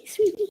Sweetie.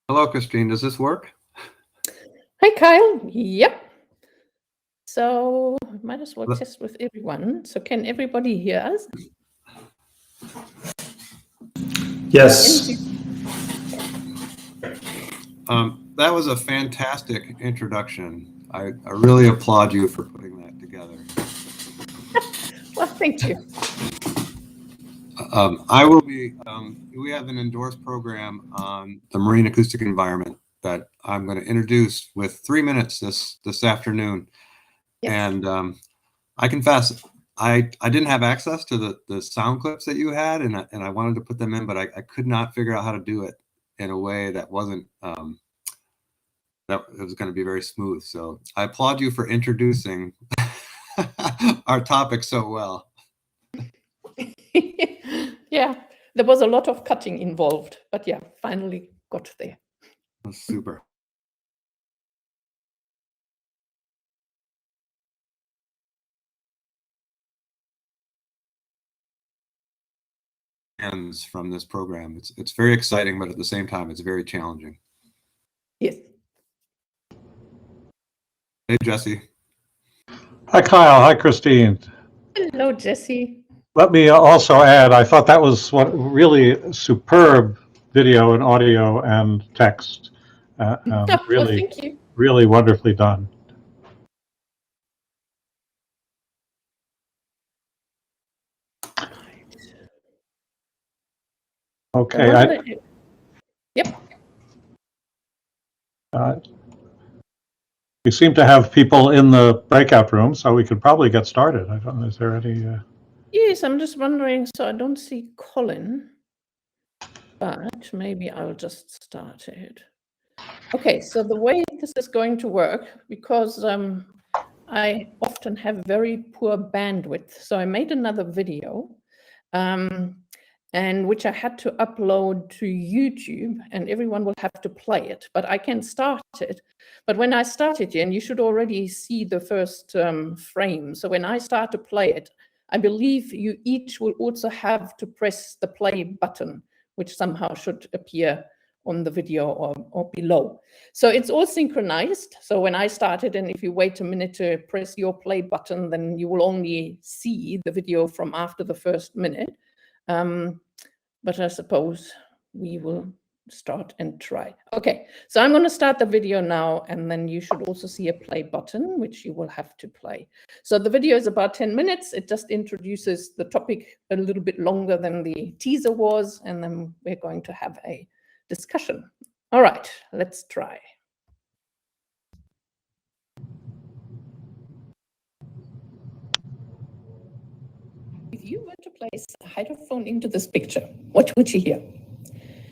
Hello, Christine. Does this work? Hi, Kyle. Yep. So might as well test with everyone. So can everybody hear us? Yes. That was a fantastic introduction. I really applaud you for putting that together. Well, thank you. I will be, we have an endorsed program on the marine acoustic environment that I'm going to introduce with 3 minutes this afternoon. Yes. And I confess, I didn't have access to the sound clips that you had, and I wanted to put them in, but I could not figure out how to do it in a way that wasn't, that it was going to be very smooth. So I applaud you for introducing our topic so well. Yeah, there was a lot of cutting involved, but yeah, finally got there. That's super. Ends from this program. It's very exciting, but at the same time, it's very challenging. Yes. Hey, Jesse. Hi, Kyle. Hi, Christine. Hello, Jesse. Let me also add, I thought that was what really superb video and audio and text. Really, well, thank you. Really wonderfully done. Okay. Yep. We seem to have people in the breakout room, so we could probably get started. I don't know, is there any? Yes, I'm just wondering, so I don't see Colin, but maybe I'll just start it. Okay, so the way this is going to work, because I often have very poor bandwidth, so I made another video, and which I had to upload to YouTube, and everyone will have to play it, but I can start it. But when I start it, and you should already see the first frame, so when I start to play it, I believe you each will also have to press the play button, which somehow should appear on the video or below. So it's all synchronized. So when I started, and if you wait a minute to press your play button, then you will only see the video from after the first minute. But I suppose we will start and try. Okay, so I'm going to start the video now, and then you should also see a play button, which you will have to play. So the video is about 10 minutes. It just introduces the topic a little bit longer than the teaser was, and then we're going to have a discussion. All right, let's try. If you were to place a hydrophone into this picture, what would you hear?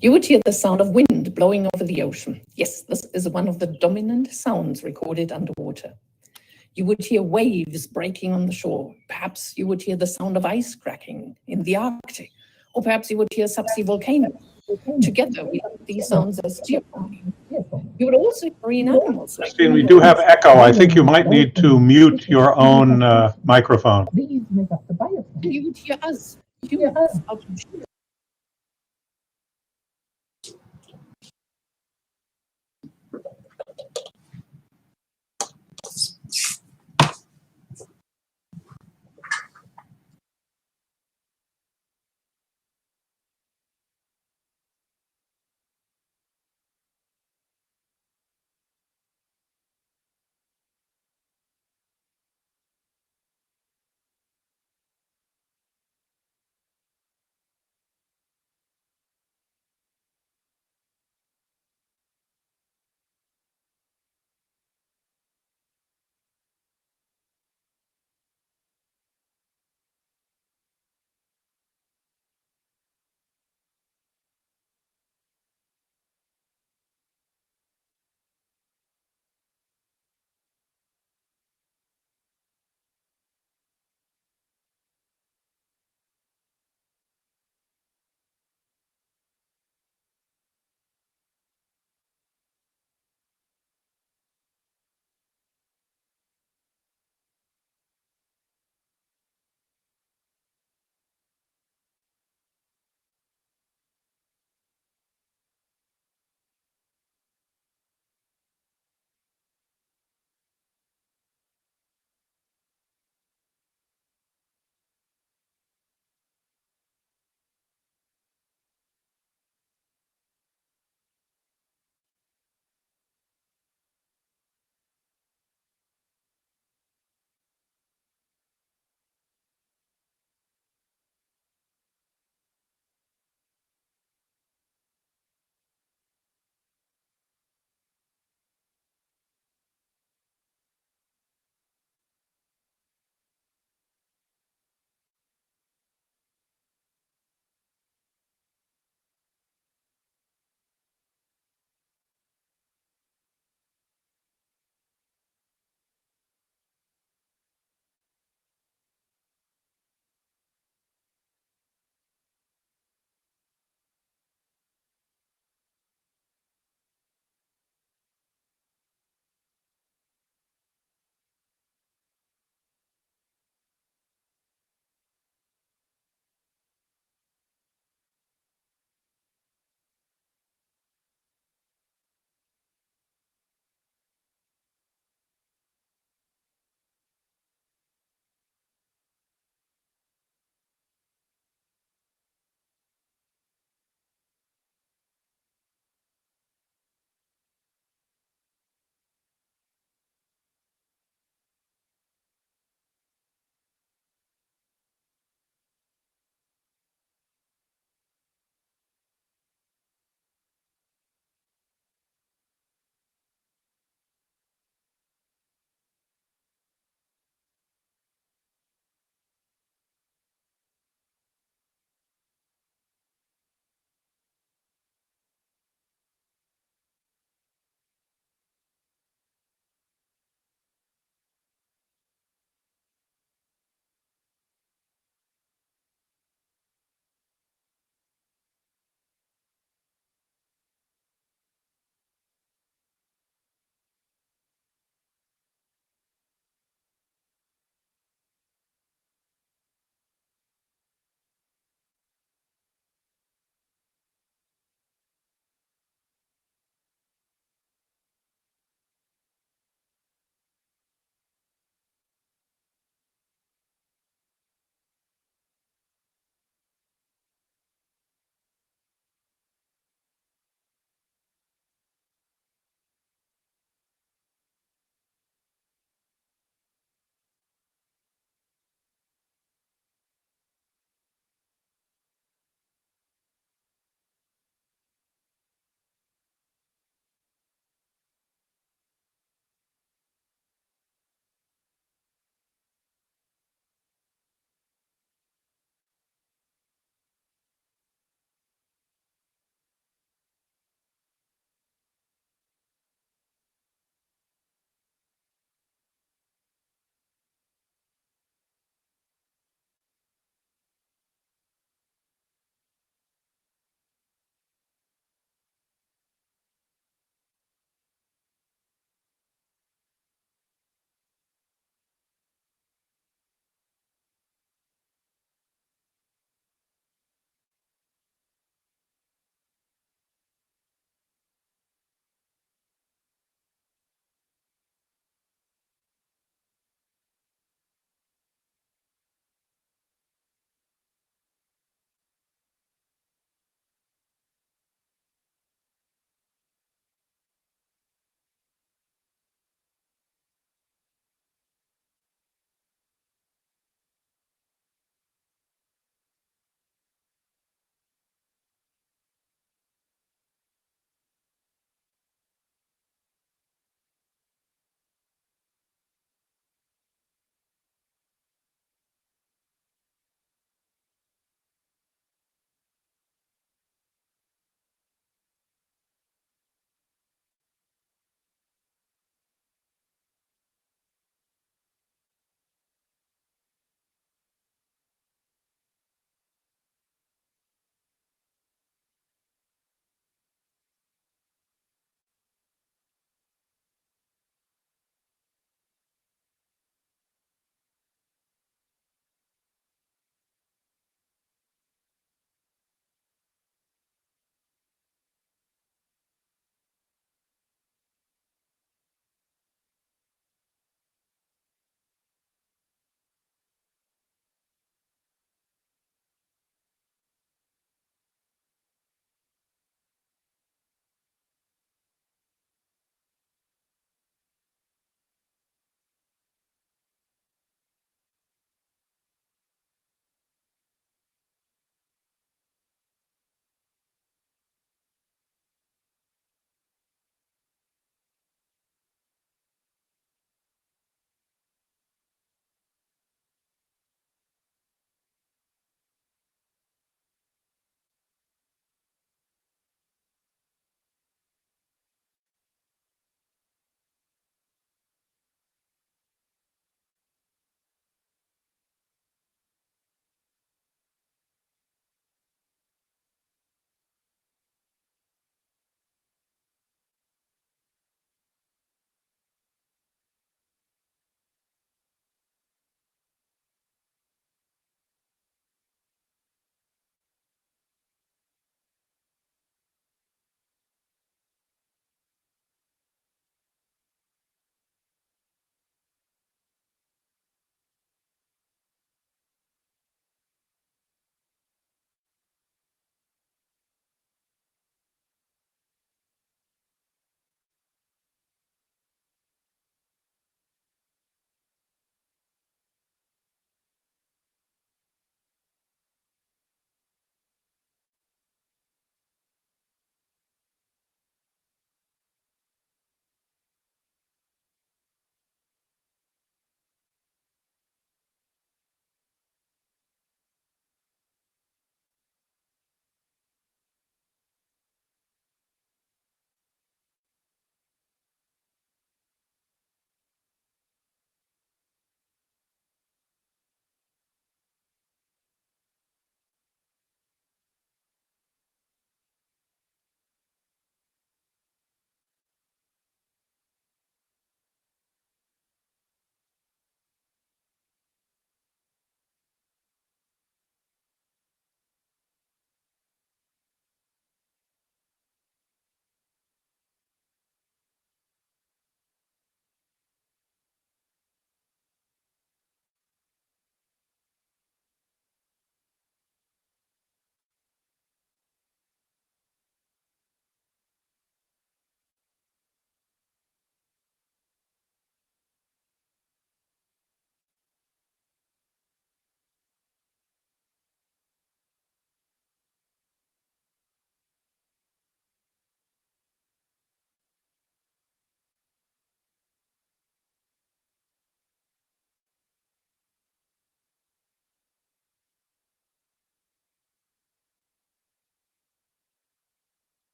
You would hear the sound of wind blowing over the ocean. Yes, this is one of the dominant sounds recorded underwater. You would hear waves breaking on the shore. Perhaps you would hear the sound of ice cracking in the Arctic, or perhaps you would hear subsea volcanoes. Together, we have these sounds as geophony. You would also hear marine animals. Christine, we do have echo. I think you might need to mute your own microphone. These make up the biophone. And you would hear us, humans, out in shore.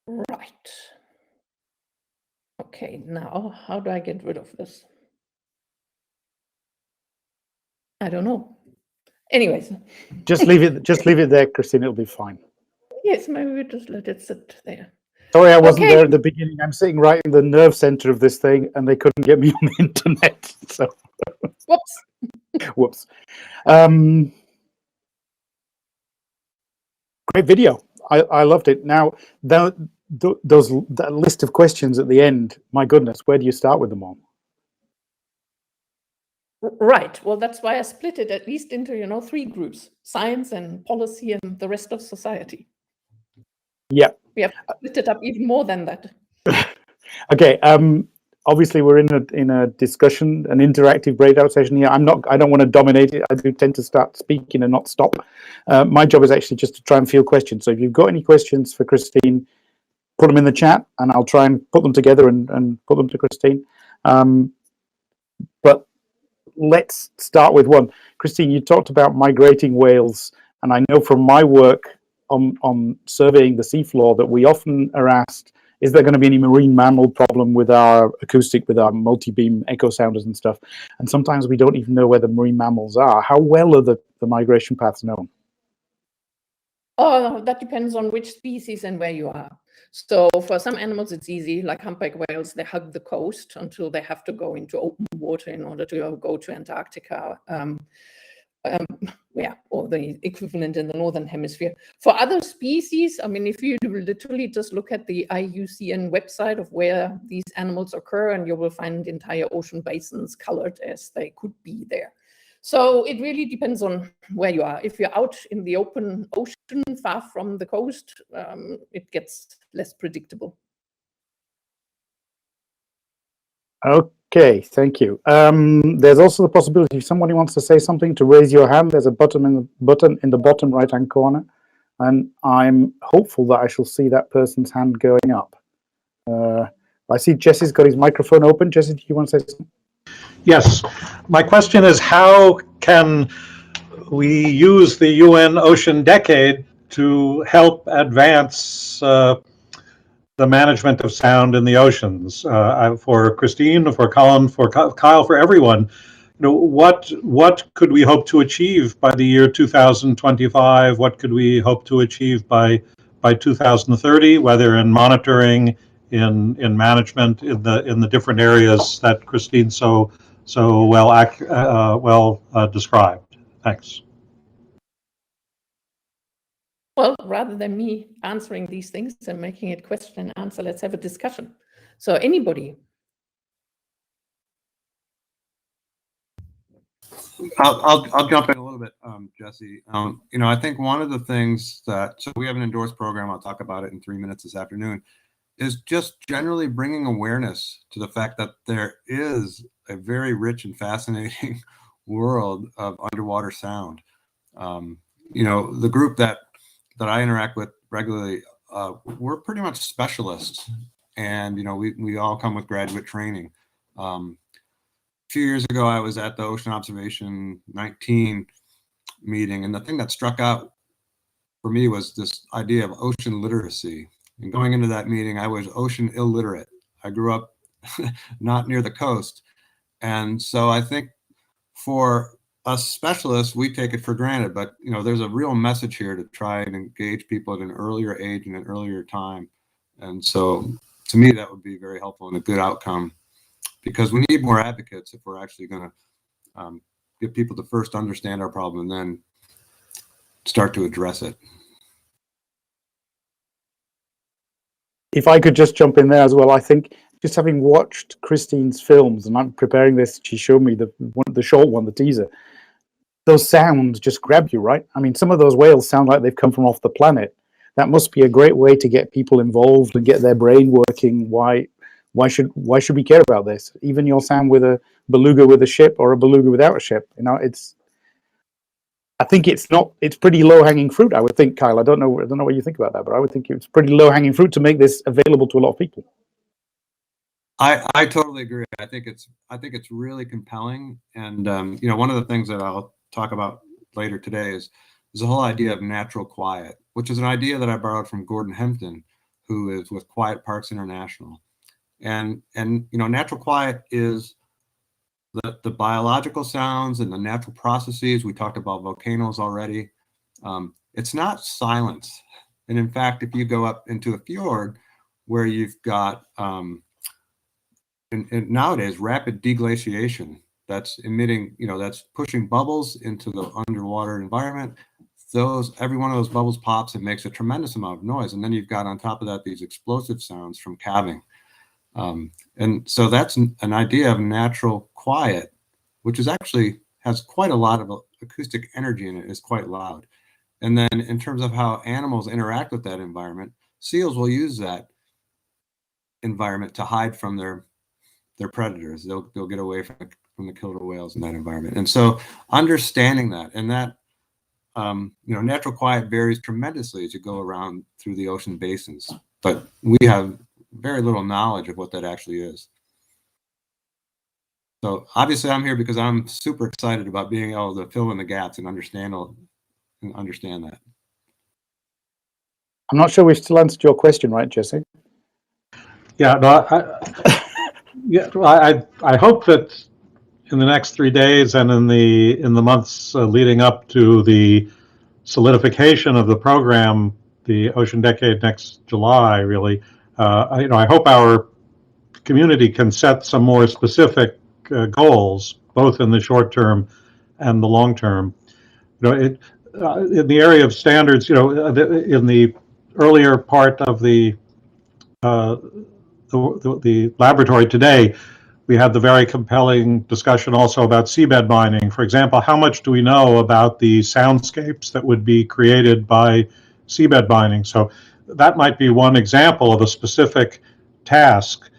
Right. Okay, now how do I get rid of this? I don't know. Anyways. Just leave it there, Christine, it'll be fine. Yes, maybe we just let it sit there. Sorry, I wasn't there at the beginning. I'm sitting right in the nerve center of this thing, and they couldn't get me on the internet. So, whoops. Whoops. Great video. I loved it. Now, that list of questions at the end, my goodness, where do you start with them all? Right. Well, that's why I split it at least into, 3 groups: science and policy and the rest of society. Yeah. We have split it up even more than that. Okay. Obviously, we're in a discussion, an interactive breakout session here. I don't want to dominate it. I do tend to start speaking and not stop. My job is actually just to try and field questions. So if you've got any questions for Christine, put them in the chat, and I'll try and put them together and put them to Christine. But let's start with one. Christine, you talked about migrating whales, and I know from my work on surveying the seafloor that we often are asked, is there going to be any marine mammal problem with our acoustic, with our multi-beam echo sounders and stuff? And sometimes we don't even know where the marine mammals are. How well are the migration paths known? Oh, that depends on which species and where you are. So for some animals, it's easy, like humpback whales, they hug the coast until they have to go into open water in order to go to Antarctica. Or the equivalent in the Northern Hemisphere. For other species, I mean, if you literally just look at the IUCN website of where these animals occur, and you will find entire ocean basins colored as they could be there. So it really depends on where you are. If you're out in the open ocean, far from the coast, it gets less predictable. Okay, thank you. There's also the possibility if somebody wants to say something to raise your hand. There's a button in the bottom right-hand corner, and I'm hopeful that I shall see that person's hand going up. I see Jesse's got his microphone open. Jesse, do you want to say something? Yes. My question is, how can we use the UN Ocean Decade to help advance the management of sound in the oceans? For Christine, for Colin, for Kyle, for everyone, what could we hope to achieve by the year 2025? What could we hope to achieve by 2030? Whether in monitoring, in management, in the different areas that Christine so well described. Thanks. Well, rather than me answering these things and making it question and answer, let's have a discussion. So anybody? I'll jump in a little bit, Jesse. I think one of the things so we have an endorsed program, I'll talk about it in 3 minutes this afternoon, is just generally bringing awareness to the fact that there is a very rich and fascinating world of underwater sound. The group that I interact with regularly, we're pretty much specialists, and we all come with graduate training. A few years ago, I was at the Ocean Observation 19 meeting, and the thing that struck out for me was this idea of ocean literacy. And going into that meeting, I was ocean illiterate. I grew up not near the coast. And so I think for us specialists, we take it for granted, but there's a real message here to try and engage people at an earlier age and an earlier time. And so to me, that would be very helpful and a good outcome, because we need more advocates if we're actually going to get people to first understand our problem and then start to address it. If I could just jump in there as well, I think just having watched Christine's films, and I'm preparing this, she showed me the short one, the teaser. Those sounds just grab you, right? I mean, some of those whales sound like they've come from off the planet. That must be a great way to get people involved and get their brain working. Why should we care about this? Even your sound with a beluga with a ship or a beluga without a ship, I think it's pretty low-hanging fruit, I would think, Kyle. I don't know what you think about that, but I would think it's pretty low-hanging fruit to make this available to a lot of people. I totally agree. I think it's really compelling, and one of the things that I'll talk about later today is the whole idea of natural quiet, which is an idea that I borrowed from Gordon Hempton, who is with Quiet Parks International. And natural quiet is the biological sounds and the natural processes. We talked about volcanoes already. It's not silence. And in fact, if you go up into a fjord where you've got, and nowadays, rapid deglaciation, that's emitting, that's pushing bubbles into the underwater environment. Every one of those bubbles pops and makes a tremendous amount of noise. And then you've got on top of that, these explosive sounds from calving. And so that's an idea of natural quiet, which is actually has quite a lot of acoustic energy in it, is quite loud. And then in terms of how animals interact with that environment, seals will use that environment to hide from their predators. They'll get away from the killer whales in that environment. And so understanding that, and that, natural quiet varies tremendously as you go around through the ocean basins, but we have very little knowledge of what that actually is. So obviously I'm here because I'm super excited about being able to fill in the gaps and understand that. I'm not sure we've still answered your question, right, Jesse? Yeah, no, I hope that in the next 3 days and in the months leading up to the solidification of the program, the Ocean Decade next July, really, I hope our community can set some more specific goals, both in the short term and the long term. In the area of standards, in the earlier part of the laboratory today, we had the very compelling discussion also about seabed mining. For example, how much do we know about the soundscapes that would be created by seabed mining? So that might be one example of a specific task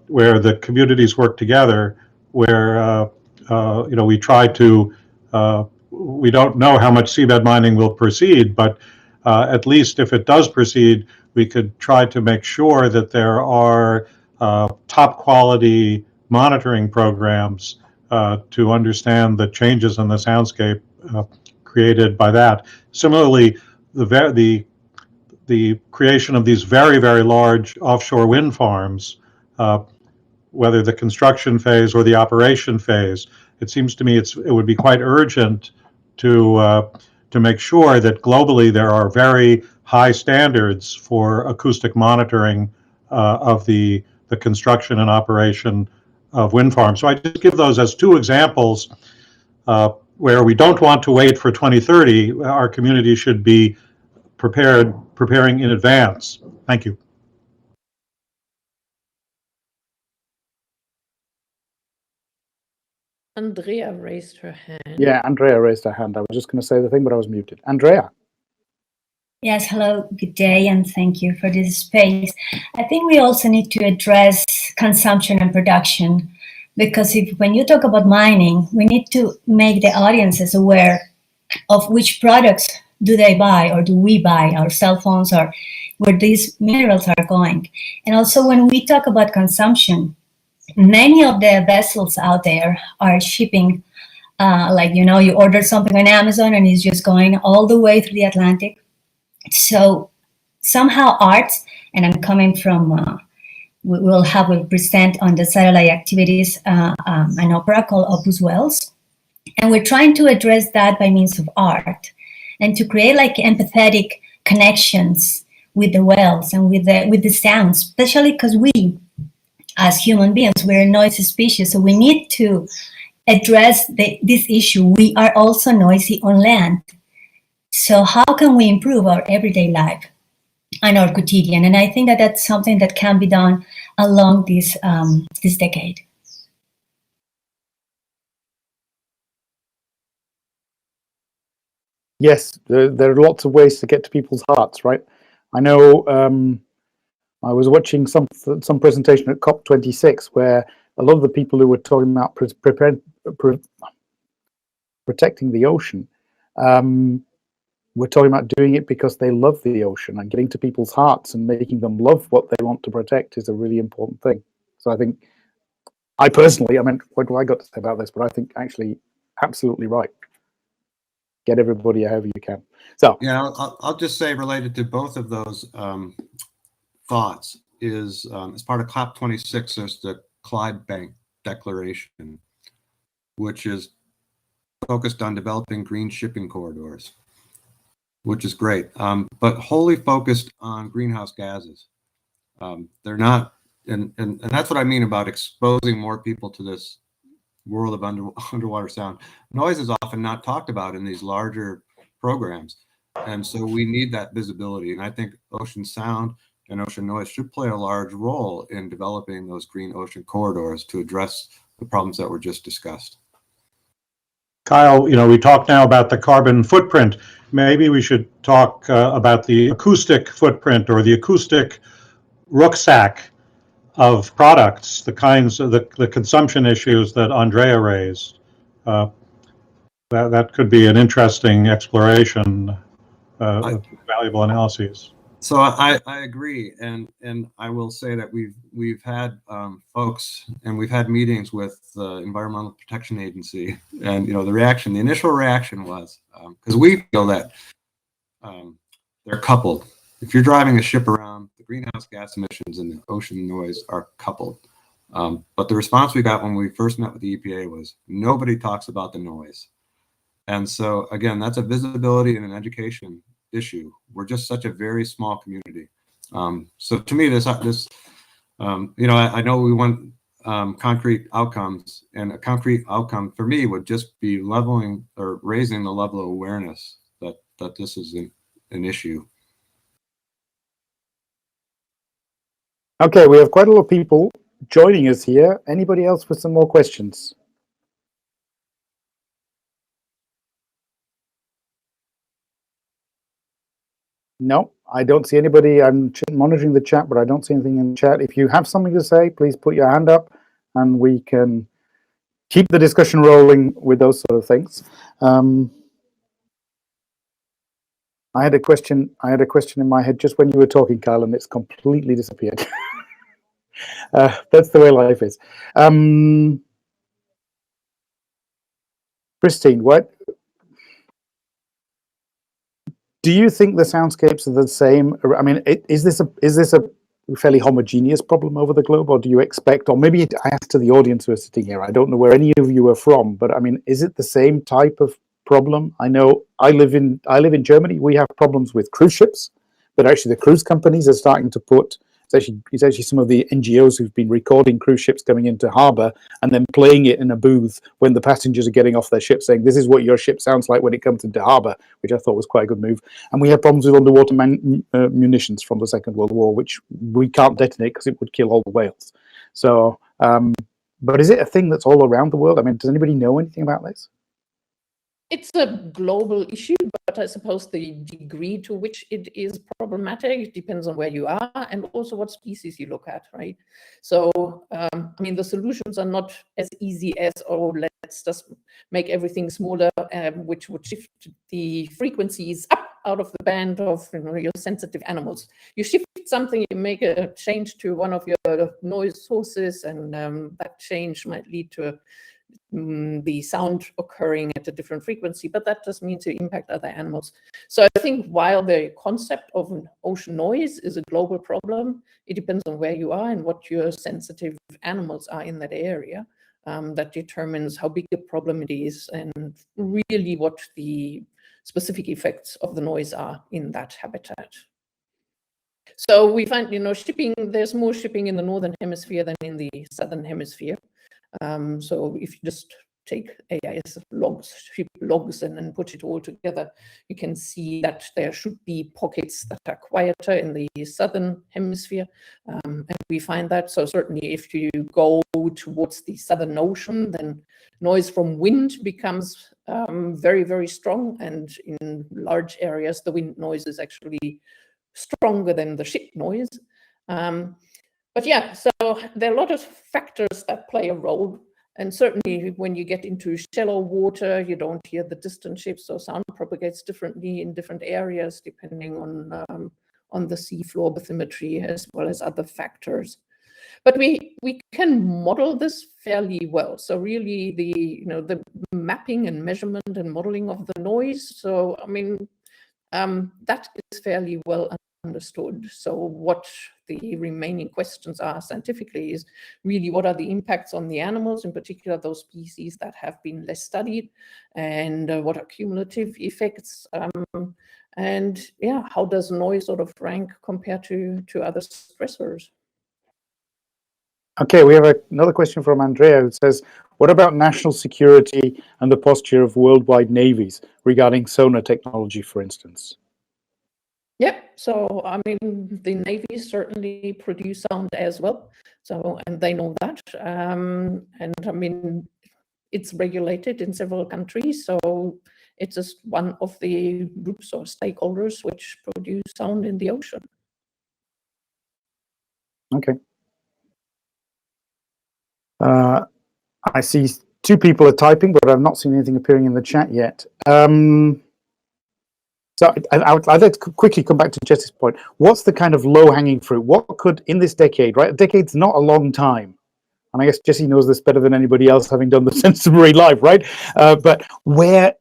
where the communities work together, where we try to, we don't know how much seabed mining will proceed, but at least if it does proceed, we could try to make sure that there are top quality monitoring programs to understand the changes in the soundscape created by that. Similarly, the creation of these very, very large offshore wind farms, whether the construction phase or the operation phase, it seems to me it would be quite urgent to make sure that globally there are very high standards for acoustic monitoring of the construction and operation of wind farms. So I just give those as two examples where we don't want to wait for 2030. Our community should be preparing in advance. Thank you. Andrea raised her hand. Yeah, Andrea raised her hand. I was just going to say the thing, but I was muted. Andrea. Yes, hello, good day, and thank you for this space. I think we also need to address consumption and production, because when you talk about mining, we need to make the audiences aware of which products do they buy, or do we buy, our cell phones, or where these minerals are going. And also when we talk about consumption, many of the vessels out there are shipping, you order something on Amazon and it's just going all the way through the Atlantic. So somehow arts, and I'm coming from, we'll present on the satellite activities an opera called Opus Wells. And we're trying to address that by means of art and to create like empathetic connections with the wells and with the sounds, especially because we, as human beings, we're a noisy species. So we need to address this issue. We are also noisy on land. So how can we improve our everyday life and our quotidian? And I think that that's something that can be done along this decade. Yes, there are lots of ways to get to people's hearts, right? I know I was watching some presentation at COP26 where a lot of the people who were talking about protecting the ocean were talking about doing it because they love the ocean, and getting to people's hearts and making them love what they want to protect is a really important thing. So I think, I personally, what do I got to say about this? But I think actually absolutely right. Get everybody however you can. So yeah, I'll just say related to both of those thoughts is, as part of COP26, there's the Clydebank Declaration, which is focused on developing green shipping corridors, which is great, but wholly focused on greenhouse gases. They're not, and that's what I mean about exposing more people to this world of underwater sound. Noise is often not talked about in these larger programs, and so we need that visibility. And I think ocean sound and ocean noise should play a large role in developing those green ocean corridors to address the problems that were just discussed. Kyle, we talked now about the carbon footprint. Maybe we should talk about the acoustic footprint or the acoustic rucksack of products, the kinds of the consumption issues that Andrea raised. That could be an interesting exploration, valuable analyses. So I agree, and I will say that we've had folks, and we've had meetings with the Environmental Protection Agency, and the initial reaction was, because we feel that they're coupled. If you're driving a ship around, the greenhouse gas emissions and the ocean noise are coupled. But the response we got when we first met with the EPA was, nobody talks about the noise. And so again, that's a visibility and an education issue. We're just such a very small community. So to me, I know we want concrete outcomes, and a concrete outcome for me would just be leveling or raising the level of awareness that this is an issue. Okay, we have quite a lot of people joining us here. Anybody else with some more questions? No, I don't see anybody. I'm monitoring the chat, but I don't see anything in the chat. If you have something to say, please put your hand up and we can keep the discussion rolling with those sort of things. I had a question in my head just when you were talking, Kyle, and it's completely disappeared. That's the way life is. Christine, what do you think the soundscapes are the same? I mean, is this a fairly homogeneous problem over the globe, or do you expect, or maybe I ask to the audience who are sitting here, I don't know where any of you are from, but I mean, is it the same type of problem? I know I live in Germany. We have problems with cruise ships, but actually the cruise companies are starting to put, it's actually some of the NGOs who've been recording cruise ships coming into harbour and then playing it in a booth when the passengers are getting off their ship, saying, this is what your ship sounds like when it comes into harbour, which I thought was quite a good move. And we have problems with underwater munitions from the Second World War, which we can't detonate because it would kill all the whales. So, but is it a thing that's all around the world? I mean, does anybody know anything about this? It's a global issue, but I suppose the degree to which it is problematic depends on where you are and also what species you look at, right? So, I mean, the solutions are not as easy as, oh, let's just make everything smaller, which would shift the frequencies up out of the band of your sensitive animals. You shift something, you make a change to one of your noise sources, and that change might lead to the sound occurring at a different frequency, but that doesn't mean to impact other animals. So I think while the concept of an ocean noise is a global problem, it depends on where you are and what your sensitive animals are in that area. That determines how big a problem it is and really what the specific effects of the noise are in that habitat. So we find, shipping, there's more shipping in the northern hemisphere than in the southern hemisphere. So if you just take AIS logs, ship logs, and then put it all together, you can see that there should be pockets that are quieter in the southern hemisphere. And we find that. So certainly if you go towards the Southern Ocean, then noise from wind becomes very, very strong. And in large areas, the wind noise is actually stronger than the ship noise. But yeah, so there are a lot of factors that play a role. And certainly when you get into shallow water, you don't hear the distant ships, so sound propagates differently in different areas, depending on the seafloor bathymetry as well as other factors. But we can model this fairly well. So really the mapping and measurement and modeling of the noise. So, I mean, That is fairly well understood. So what the remaining questions are scientifically is really what are the impacts on the animals, in particular those species that have been less studied, and what are cumulative effects, and yeah, how does noise sort of rank compared to other stressors? Okay, we have another question from Andrea who says, what about national security and the posture of worldwide navies regarding sonar technology, for instance? Yeah, so I mean, the Navies certainly produce sound as well. So, and they know that. And I mean, it's regulated in several countries. So it's just one of the groups or stakeholders which produce sound in the ocean. Okay. I see two people are typing, but I've not seen anything appearing in the chat yet. So I'd like to quickly come back to Jess's point. What's the kind of low-hanging fruit? What could, in this decade, right? A decade's not a long time. And I guess Jesse knows this better than anybody else, having done the Sense of Marine Life, right? But where,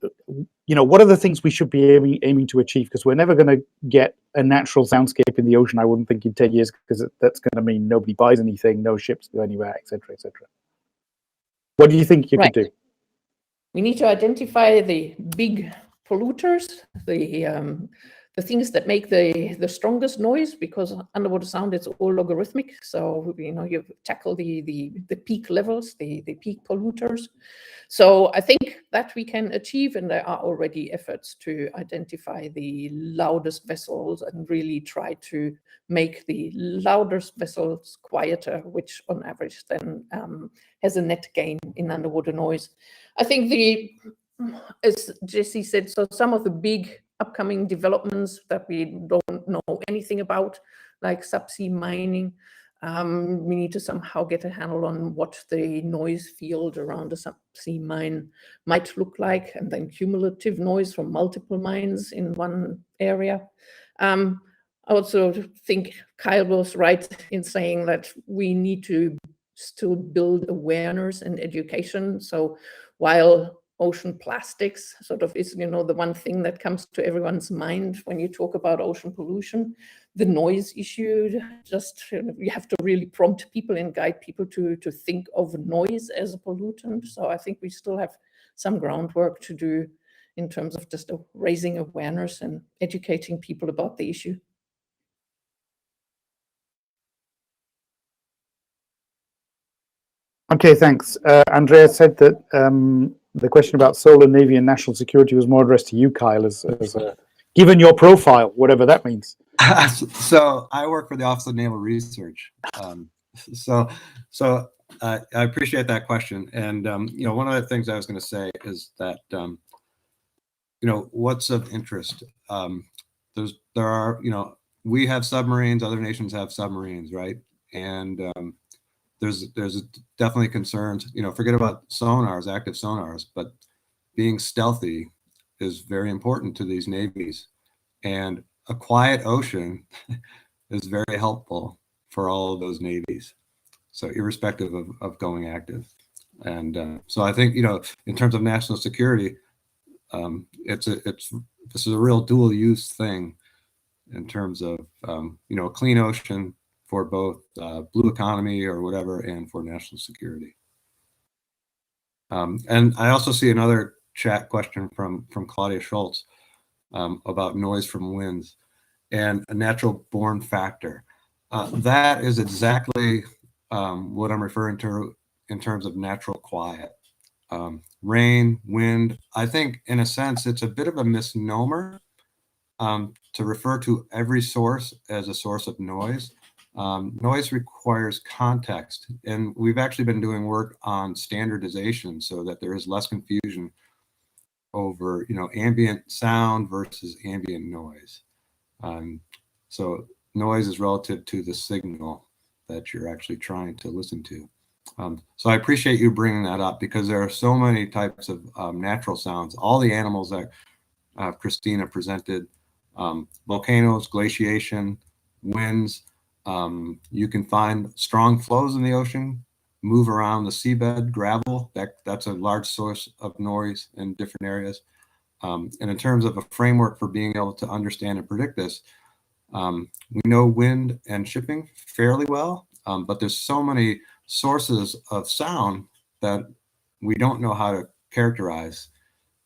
what are the things we should be aiming to achieve? Because we're never going to get a natural soundscape in the ocean, I wouldn't think, in 10 years, because that's going to mean nobody buys anything, no ships go anywhere, etc., etc. What do you think you could do? We need to identify the big polluters, the things that make the strongest noise, because underwater sound is all logarithmic. So you tackle the peak levels, the peak polluters. So I think that we can achieve, and there are already efforts to identify the loudest vessels and really try to make the loudest vessels quieter, which on average then has a net gain in underwater noise. I think as Jesse said, so some of the big upcoming developments that we don't know anything about, like subsea mining, we need to somehow get a handle on what the noise field around a subsea mine might look like, and then cumulative noise from multiple mines in one area. I also think Kyle was right in saying that we need to still build awareness and education. So while ocean plastics sort of is, the one thing that comes to everyone's mind when you talk about ocean pollution, the noise issue, just you have to really prompt people and guide people to think of noise as a pollutant. So I think we still have some groundwork to do in terms of just raising awareness and educating people about the issue. Okay, thanks. Andrea said that the question about solar, Navy, and national security was more addressed to you, Kyle, as given your profile, whatever that means. So I work for the Office of Naval Research. So I appreciate that question. And one of the things I was going to say is that what's of interest. There are we have submarines, other nations have submarines, right? And there's definitely concerns. Forget about sonars, active sonars, but being stealthy is very important to these navies. And a quiet ocean is very helpful for all of those navies. So irrespective of going active. And so I think, in terms of national security, this is a real dual use thing in terms of, a clean ocean for both blue economy or whatever, and for national security. And I also see another chat question from Claudia Schultz about noise from winds and a natural born factor. That is exactly what I'm referring to in terms of natural quiet. Rain, wind, I think in a sense, it's a bit of a misnomer to refer to every source as a source of noise. Noise requires context, and we've actually been doing work on standardization so that there is less confusion over, ambient sound versus ambient noise. So noise is relative to the signal that you're actually trying to listen to. So I appreciate you bringing that up, because there are so many types of natural sounds. All the animals that Christina presented, volcanoes, glaciation, winds. You can find strong flows in the ocean, move around the seabed, gravel. That's a large source of noise in different areas. And in terms of a framework for being able to understand and predict this, we know wind and shipping fairly well, but there's so many sources of sound that we don't know how to characterize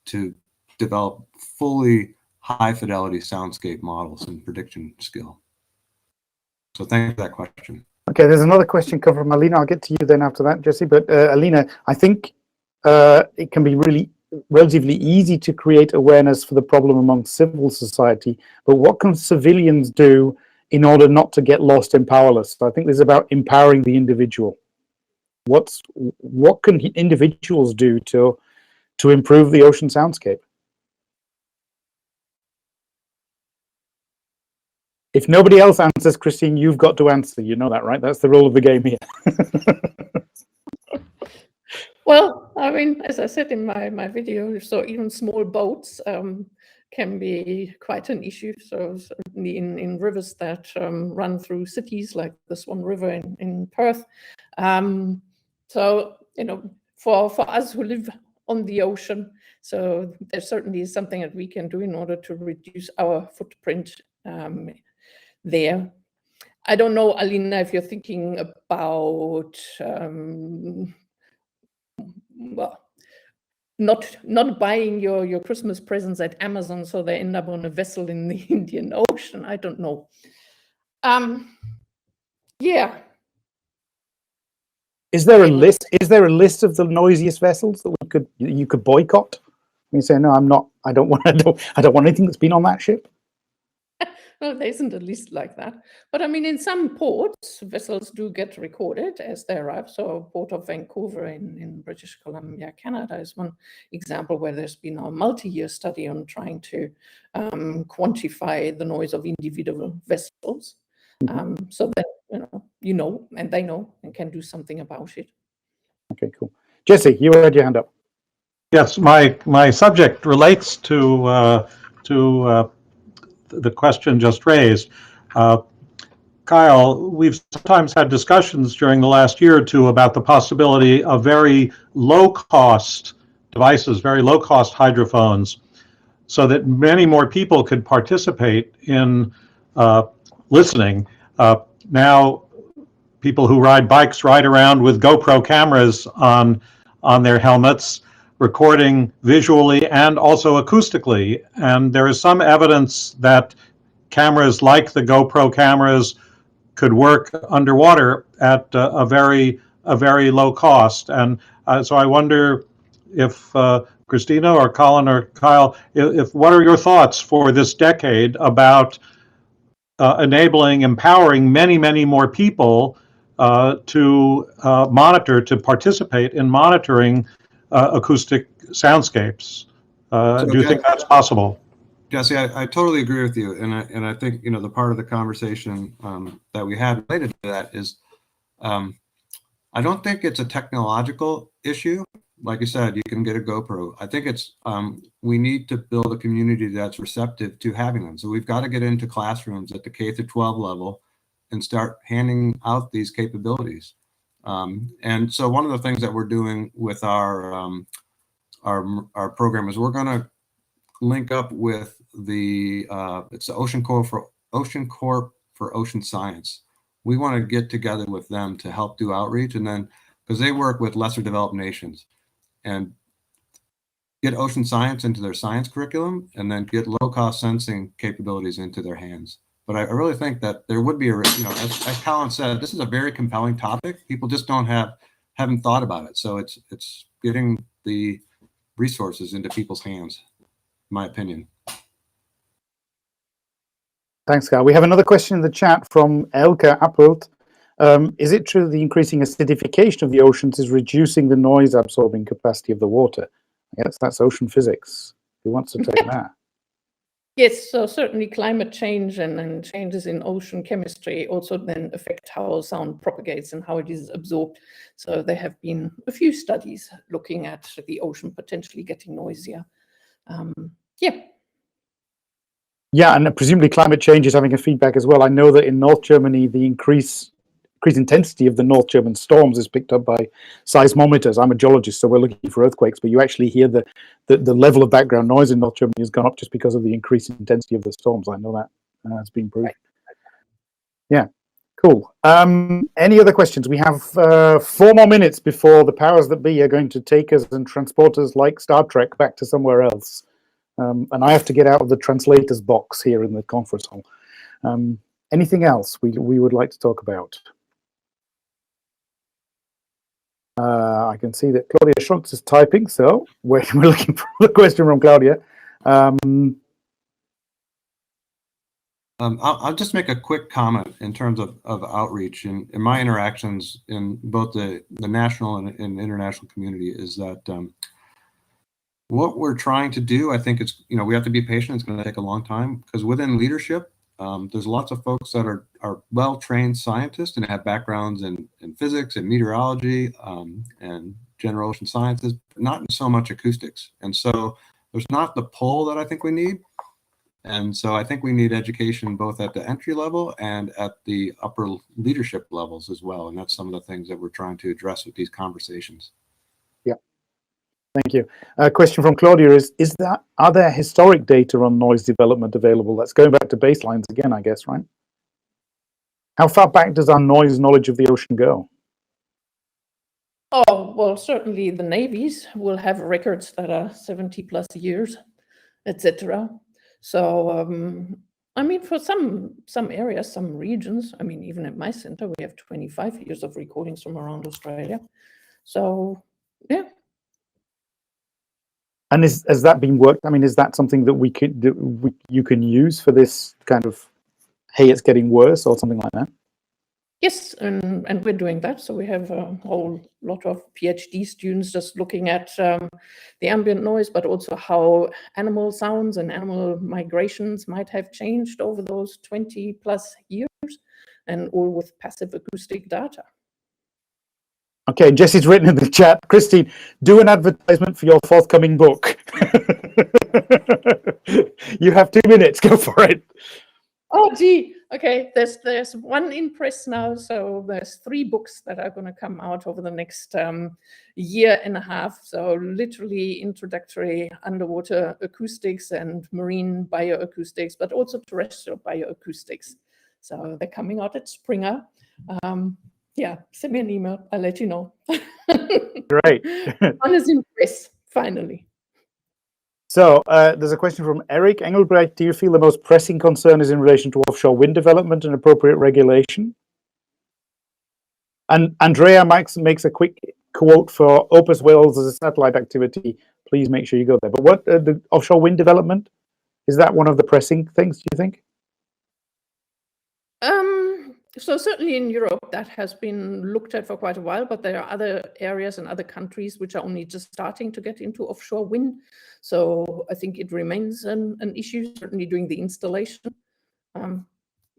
to develop fully high fidelity soundscape models and prediction skill. So thank you for that question. Okay, there's another question come from Alina. I'll get to you then after that, Jesse. But Alina, I think it can be relatively easy to create awareness for the problem among civil society, but what can civilians do in order not to get lost and powerless? So I think this is about empowering the individual. What can individuals do to improve the ocean soundscape? If nobody else answers, Christine, you've got to answer. You know that, right? That's the rule of the game here. Well, I mean, as I said in my video, so even small boats can be quite an issue. So certainly in rivers that run through cities like the Swan River in Perth. So, you know, for us who live on the ocean, so there certainly is something that we can do in order to reduce our footprint there. I don't know, Alina, if you're thinking about well, not buying your Christmas presents at Amazon so they end up on a vessel in the Indian Ocean. I don't know. Yeah. Is there a list? Is there a list of the noisiest vessels that you could boycott? You say, no, I'm not. I don't want anything that's been on that ship. Well, there isn't a list like that. But I mean, in some ports, vessels do get recorded as they arrive. So Port of Vancouver in British Columbia, Canada is one example where there's been a multi-year study on trying to quantify the noise of individual vessels. So that, you know, and they know and can do something about it. Okay, cool. Jesse, you had your hand up. Yes, my subject relates to the question just raised. Kyle, we've sometimes had discussions during the last year or two about the possibility of very low-cost devices, very low-cost hydrophones, so that many more people could participate in listening. Now, people who ride bikes ride around with GoPro cameras on their helmets, recording visually and also acoustically. And there is some evidence that cameras like the GoPro cameras could work underwater at a very low cost. And so I wonder if Christina or Colin or Kyle, what are your thoughts for this decade about empowering many more people to participate in monitoring acoustic soundscapes? Do you think that's possible? Jesse, I totally agree with you, and I think the part of the conversation that we had related to that is, I don't think it's a technological issue. Like you said, you can get a GoPro. I think it's we need to build a community that's receptive to having them. So we've got to get into classrooms at the K through 12 level and start handing out these capabilities. And so one of the things that we're doing with our program is we're going to link up with it's the Ocean Corp for Ocean Science. We want to get together with them to help do outreach, and then because they work with lesser developed nations, and get ocean science into their science curriculum, and then get low-cost sensing capabilities into their hands. But I really think that there would be as Colin said, this is a very compelling topic. People just haven't thought about it. So it's getting the resources into people's hands, in my opinion. Thanks, Kyle. We have another question in the chat from Elke Appelt. Is it true the increasing acidification of the oceans is reducing the noise absorbing capacity of the water? I guess that's ocean physics. Who wants to take that? Yes, so certainly climate change and changes in ocean chemistry also then affect how sound propagates and how it is absorbed. So there have been a few studies looking at the ocean potentially getting noisier. Yeah, and presumably climate change is having a feedback as well. I know that in North Germany, the increased increased intensity of the North German storms is picked up by seismometers. I'm a geologist, so we're looking for earthquakes, but you actually hear the level of background noise in North Germany has gone up just because of the increased intensity of the storms. I know that it's been proved. Right. Yeah, cool. Any other questions? We have 4 more minutes before the powers that be are going to take us and transport us like Star Trek back to somewhere else. And I have to get out of the translators box here in the conference hall. Anything else we would like to talk about? I can see that Claudia Schultz is typing, so we're looking for the question from Claudia. I'll just make a quick comment in terms of outreach. In my interactions in both the national and international community is that what we're trying to do, I think it's, we have to be patient. It's going to take a long time because within leadership, there's lots of folks that are well-trained scientists and have backgrounds in physics and meteorology and general ocean sciences, but not in so much acoustics. And so there's not the pull that I think we need. And so I think we need education both at the entry level and at the upper leadership levels as well. And that's some of the things that we're trying to address with these conversations. Yeah, thank you. A question from Claudia is are there historic data on noise development available? That's going back to baselines again, I guess, right? How far back does our noise knowledge of the ocean go? Oh, well, certainly the navies will have records that are 70 plus years, etc. So, I mean, for some areas, some regions, I mean, even at my center, we have 25 years of recordings from around Australia. So, yeah. And has that been worked? I mean, is that something that you can use for this kind of, hey, it's getting worse or something like that? Yes, and we're doing that. So we have a whole lot of PhD students just looking at the ambient noise, but also how animal sounds and animal migrations might have changed over those 20 plus years, and all with passive acoustic data. Okay, Jesse's written in the chat, Christine, do an advertisement for your forthcoming book. You have 2 minutes, go for it. Oh, gee. Okay, there's one in press now, so there's 3 books that are going to come out over the next year and a half. So literally introductory underwater acoustics and marine bioacoustics, but also terrestrial bioacoustics. So they're coming out at Springer. Yeah, send me an email. I'll let you know. Great. One is in press, finally. So there's a question from Eric Engelbrecht. Do you feel the most pressing concern is in relation to offshore wind development and appropriate regulation? And Andrea makes a quick quote for Opus Wales as a satellite activity. Please make sure you go there. But what the offshore wind development, is that one of the pressing things, do you think? So certainly in Europe, that has been looked at for quite a while, but there are other areas and other countries which are only just starting to get into offshore wind. So I think it remains an issue, certainly during the installation.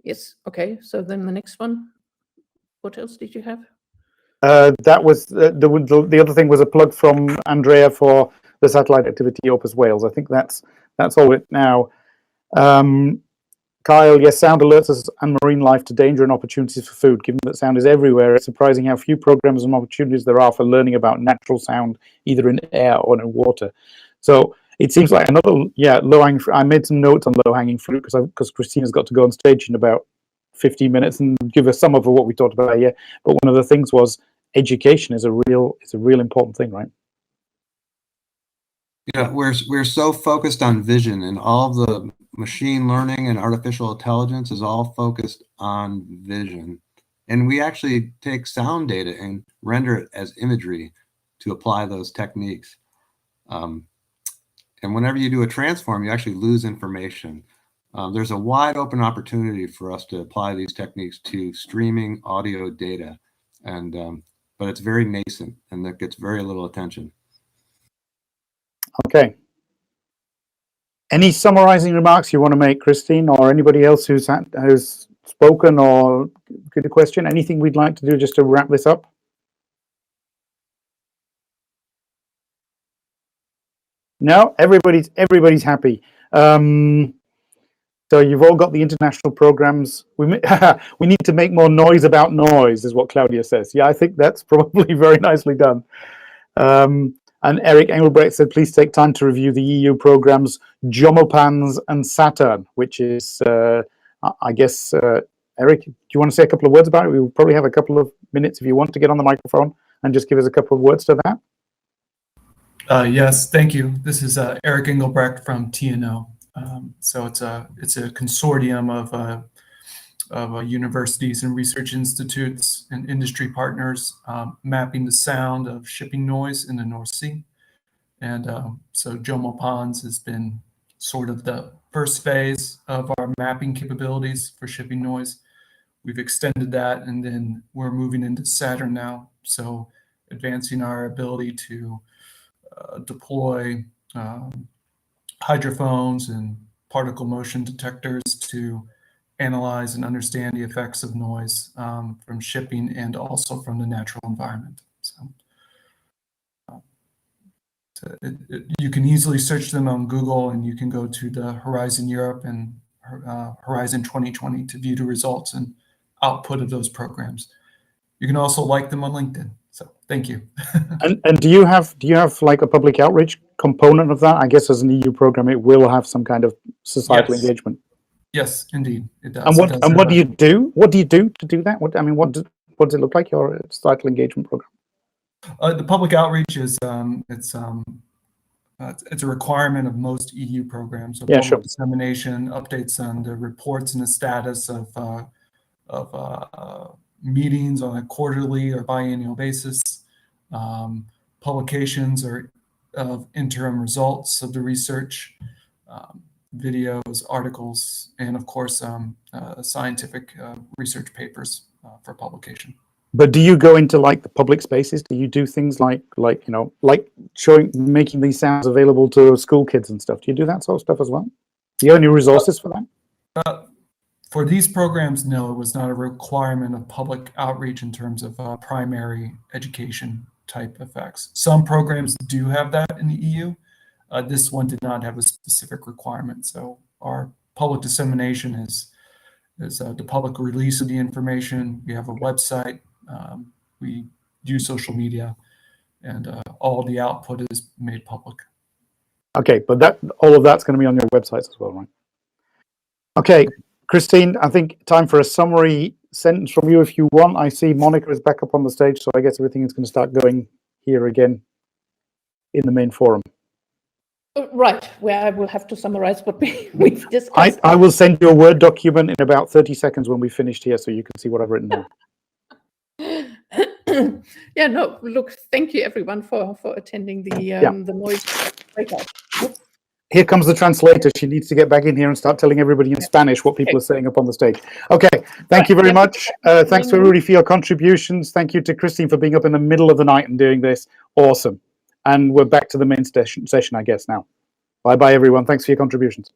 Yes, okay, so then the next one. What else did you have? That was the other thing was a plug from Andrea for the satellite activity Opus Wales. I think that's all it now. Kyle, yes, sound alerts us and marine life to danger and opportunities for food. Given that sound is everywhere, it's surprising how few programs and opportunities there are for learning about natural sound, either in air or in water. So it seems like another, low-hanging fruit. I made some notes on low-hanging fruit because Christina's got to go on stage in about 15 minutes and give us some of what we talked about here. But one of the things was education is a real important thing, right? Yeah, we're so focused on vision, and all the machine learning and artificial intelligence is all focused on vision. And we actually take sound data and render it as imagery to apply those techniques. And whenever you do a transform, you actually lose information. There's a wide open opportunity for us to apply these techniques to streaming audio data, and but it's very nascent and that gets very little attention. Okay. Any summarizing remarks you want to make, Christine, or anybody else who's spoken or got a question? Anything we'd like to do just to wrap this up? No, everybody's happy. So you've all got the international programs. We need to make more noise about noise, is what Claudia says. Yeah, I think that's probably very nicely done. And Eric Engelbrecht said, please take time to review the EU programs Jomopans and Saturn, which is, I guess, Eric, do you want to say a couple of words about it? We'll probably have a couple of minutes if you want to get on the microphone and just give us a couple of words to that. Yes, thank you. This is Eric Engelbrecht from TNO. So it's a consortium of universities and research institutes and industry partners mapping the sound of shipping noise in the North Sea. And so Jomopans has been sort of the first phase of our mapping capabilities for shipping noise. We've extended that, and then we're moving into Saturn now. So advancing our ability to deploy hydrophones and particle motion detectors to analyze and understand the effects of noise from shipping and also from the natural environment. So you can easily search them on Google, and you can go to the Horizon Europe and Horizon 2020 to view the results and output of those programs. You can also like them on LinkedIn. So thank you. And do you have like a public outreach component of that? I guess as an EU program, it will have some kind of societal engagement. Yes, indeed, it does. And what do you do? What do you do to do that? What does it look like, your societal engagement program? The public outreach is it's a requirement of most EU programs. So public dissemination, updates on the reports and the status of meetings on a quarterly or biannual basis, publications or of interim results of the research, videos, articles, and of course scientific research papers for publication. But do you go into like the public spaces? Do you do things like making these sounds available to school kids and stuff? Do you do that sort of stuff as well? Do you have any resources for that? For these programs, no, it was not a requirement of public outreach in terms of primary education type effects. Some programs do have that in the EU. This one did not have a specific requirement. So our public dissemination is the public release of the information. We have a website. We use social media, and all the output is made public. Okay, but all of that's going to be on your websites as well, right? Okay, Christine, I think time for a summary sentence from you if you want. I see Monica is back up on the stage, so I guess everything is going to start going here again in the main forum. Right, where I will have to summarize what we've discussed. I will send you a Word document in about 30 seconds when we've finished here, so you can see what I've written down. Yeah, no, look, thank you everyone for attending the noise breakout. Here comes the translator. She needs to get back in here and start telling everybody in Spanish what people are saying up on the stage. Okay, thank you very much. Thanks to everybody for your contributions. Thank you to Christine for being up in the middle of the night and doing this. Awesome. And we're back to the main session, I guess, now. Bye-bye, everyone. Thanks for your contributions.